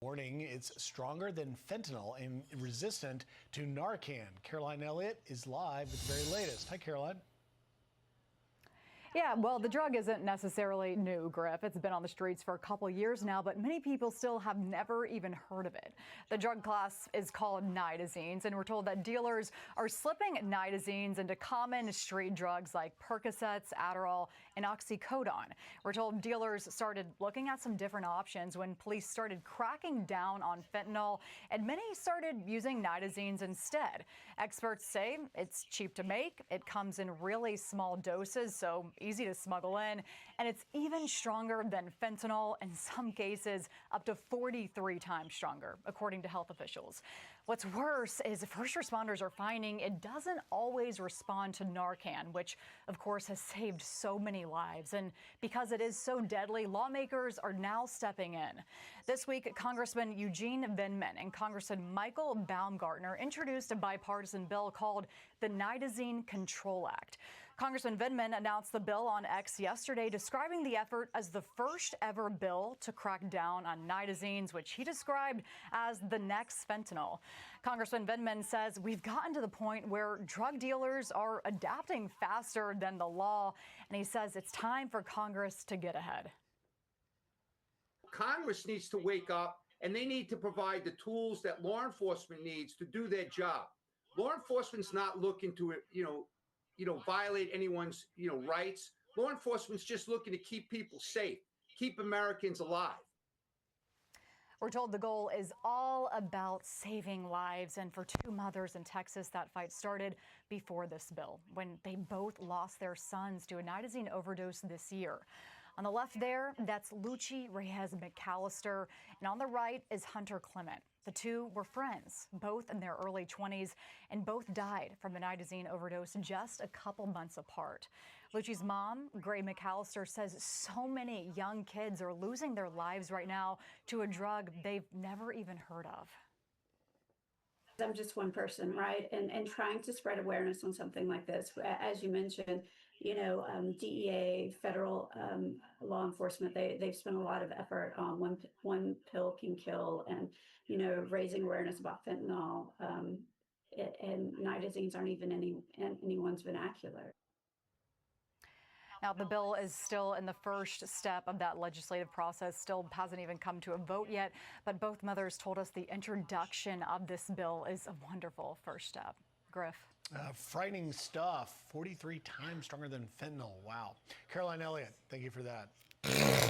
Warning, it's stronger than fentanyl and resistant to Narcan. Caroline Elliott is live with the very latest. Hi, Caroline. Yeah, well, the drug isn't necessarily new, Griff. It's been on the streets for a couple years now, but many people still have never even heard of it. The drug class is called Nitazenes, and we're told that dealers are slipping Nitazenes into common street drugs like Percocets, Adderall, and oxycodone. We're told dealers started looking at some different options when police started cracking down on fentanyl, and many started using Nitazenes instead. Experts say it's cheap to make, it comes in really small doses, so easy to smuggle in, and it's even stronger than fentanyl, in some cases up to 43 times stronger, according to health officials. What's worse is first responders are finding it doesn't always respond to Narcan, which of course has saved so many lives. And because it is so deadly, lawmakers are now stepping in. This week, Congressman Eugene Vindman and Congressman Michael Baumgartner introduced a bipartisan bill called the Nitazene Control Act. Congressman Vindman announced the bill on X yesterday, describing the effort as the first ever bill to crack down on Nitazenes, which he described as the next fentanyl. Congressman Vindman says we've gotten to the point where drug dealers are adapting faster than the law, and he says it's time for Congress to get ahead. Congress needs to wake up, and they need to provide the tools that law enforcement needs to do their job. Law enforcement's not looking to, violate anyone's, rights. Law enforcement's just looking to keep people safe, keep Americans alive. We're told the goal is all about saving lives. And for two mothers in Texas, that fight started before this bill, when they both lost their sons to a Nitazene overdose this year. On the left there, that's Lucy Reyes McAllister, and on the right is Hunter Clement. The two were friends, both in their early 20s, and both died from a Nitazene overdose just a couple months apart. Lucy's mom, Gray McAllister, says so many young kids are losing their lives right now to a drug they've never even heard of. I'm just one person, right? And trying to spread awareness on something like this, as you mentioned, DEA, federal law enforcement, they've spent a lot of effort on one pill can kill, and raising awareness about fentanyl, and Nitazenes aren't even anyone's vernacular. Now, the bill is still in the first step of that legislative process, still hasn't even come to a vote yet, but both mothers told us the introduction of this bill is a wonderful first step. Griff. Frightening stuff, 43 times stronger than fentanyl. Wow. Caroline Elliott, thank you for that.